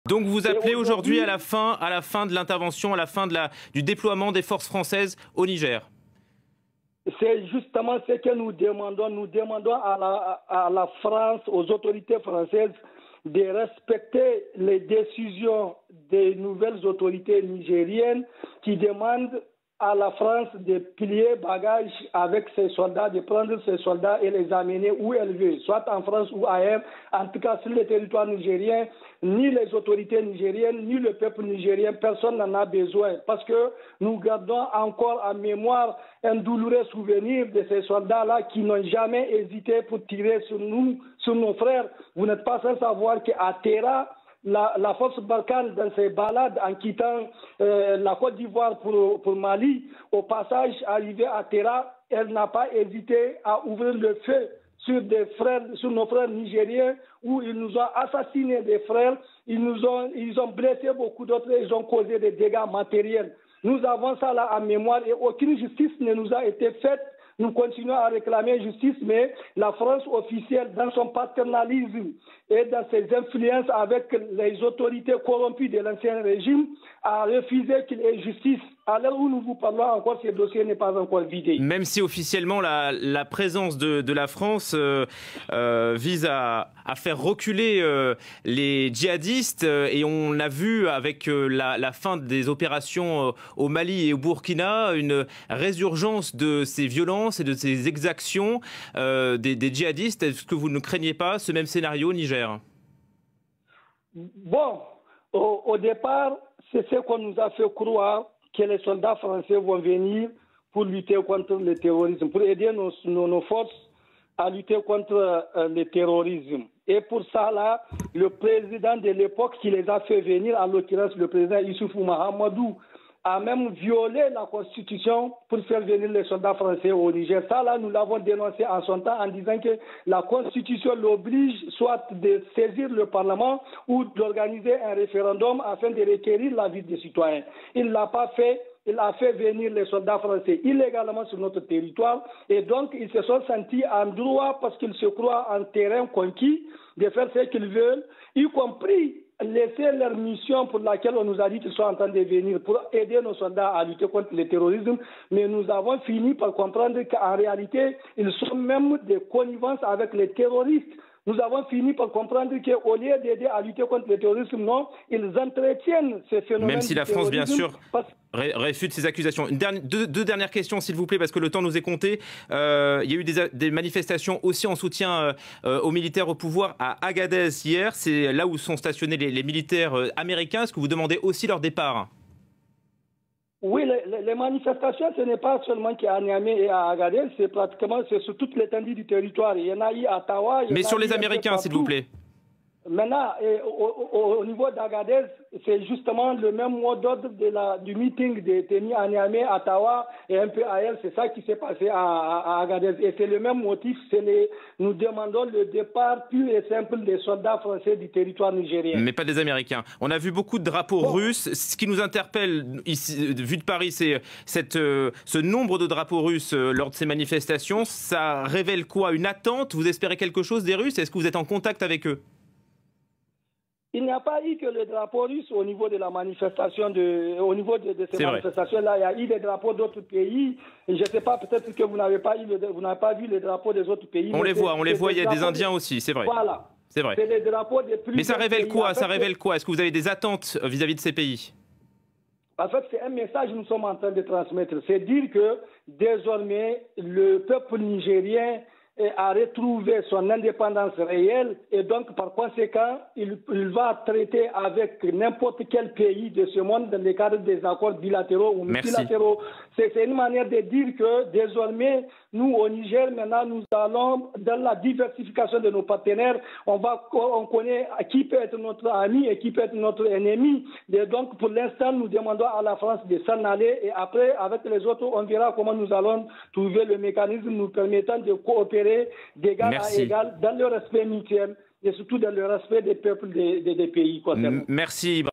Donc vous appelez aujourd'hui à la fin de l'intervention, à la fin du déploiement des forces françaises au Niger? C'est justement ce que nous demandons. Nous demandons à la France, aux autorités françaises, de respecter les décisions des nouvelles autorités nigériennes qui demandent à la France de plier bagages avec ses soldats, de prendre ses soldats et les amener où elle veut, soit en France ou ailleurs, en tout cas sur le territoire nigérien. Ni les autorités nigériennes, ni le peuple nigérien, personne n'en a besoin, parce que nous gardons encore en mémoire un douloureux souvenir de ces soldats-là qui n'ont jamais hésité pour tirer sur nous, sur nos frères. Vous n'êtes pas sans savoir qu'à Terra, la force Barkhane, dans ses balades en quittant la Côte d'Ivoire pour Mali, au passage arrivé à Terra, elle n'a pas hésité à ouvrir le feu sur nos frères nigériens, où ils nous ont assassiné des frères, ils ont blessé beaucoup d'autres, ils ont causé des dégâts matériels. Nous avons ça là en mémoire et aucune justice ne nous a été faite. Nous continuons à réclamer justice, mais la France officielle, dans son paternalisme et dans ses influences avec les autorités corrompues de l'ancien régime, a refusé qu'il y ait justice. À l'heure où nous vous parlons encore, ce dossier n'est pas encore vidé. Même si officiellement la présence de la France vise à faire reculer les djihadistes, et on a vu avec la fin des opérations au Mali et au Burkina une résurgence de ces violences et de ces exactions des djihadistes. Est-ce que vous ne craignez pas ce même scénario au Niger? Bon, au départ, c'est ce qu'on nous a fait croire, que les soldats français vont venir pour lutter contre le terrorisme, pour aider nos forces à lutter contre le terrorisme. Et pour ça, là, le président de l'époque qui les a fait venir, en l'occurrence le président Issoufou Mahamadou, a même violé la Constitution pour faire venir les soldats français au Niger. Ça, là, nous l'avons dénoncé en son temps en disant que la Constitution l'oblige soit de saisir le Parlement ou d'organiser un référendum afin de requérir l'avis des citoyens. Il ne l'a pas fait. Il a fait venir les soldats français illégalement sur notre territoire et donc ils se sont sentis en droit, parce qu'ils se croient en terrain conquis, de faire ce qu'ils veulent, y compris laisser leur mission pour laquelle on nous a dit qu'ils sont en train de venir pour aider nos soldats à lutter contre le terrorisme. Mais nous avons fini par comprendre qu'en réalité, ils sont même de connivence avec les terroristes. Nous avons fini par comprendre qu'au lieu d'aider à lutter contre le terrorisme, non, ils entretiennent ces phénomènes. Même si la France, bien sûr, réfute ces accusations. Deux dernières questions, s'il vous plaît, parce que le temps nous est compté. Il y a eu des manifestations aussi en soutien aux militaires au pouvoir à Agadez hier. C'est là où sont stationnés les militaires américains. Est-ce que vous demandez aussi leur départ? Oui, les manifestations, ce n'est pas seulement qu'à Niamey et à Agadez, c'est pratiquement sur toute l'étendue du territoire. Il y en a eu à Tawa. Mais sur les Américains, s'il vous plaît. Maintenant, au niveau d'Agadez, c'est justement le même mot d'ordre du meeting tenu à Niamey, à Tawa et un peu ailleurs. C'est ça qui s'est passé à Agadez. Et c'est le même motif. Nous demandons le départ pur et simple des soldats français du territoire nigérien. Mais pas des Américains. On a vu beaucoup de drapeaux russes. Ce qui nous interpelle, ici, vu de Paris, c'est ce nombre de drapeaux russes lors de ces manifestations. Ça révèle quoi? Une attente? Vous espérez quelque chose des Russes? Est-ce que vous êtes en contact avec eux? Il n'y a pas eu que le drapeau russe au niveau de la manifestation, au niveau de ces manifestations-là. Il y a eu des drapeaux d'autres pays. Je ne sais pas, peut-être que vous n'avez pas vu les drapeaux des autres pays. On les voit, il y a des Indiens aussi, c'est vrai. Voilà. C'est vrai. C'est les drapeaux des plus. Mais ça révèle quoi? Ça révèle quoi? Est-ce que vous avez des attentes vis-à-vis de ces pays? En fait, c'est un message que nous sommes en train de transmettre. C'est dire que désormais, le peuple nigérien a retrouvé son indépendance réelle et donc par conséquent il va traiter avec n'importe quel pays de ce monde dans le cadre des accords bilatéraux ou multilatéraux. C'est une manière de dire que désormais nous au Niger maintenant nous allons dans la diversification de nos partenaires, on connaît qui peut être notre ami et qui peut être notre ennemi. Et donc pour l'instant nous demandons à la France de s'en aller et après avec les autres on verra comment nous allons trouver le mécanisme nous permettant de coopérer d'égal à égal dans le respect mutuel et surtout dans le respect des peuples des pays concernés. Merci.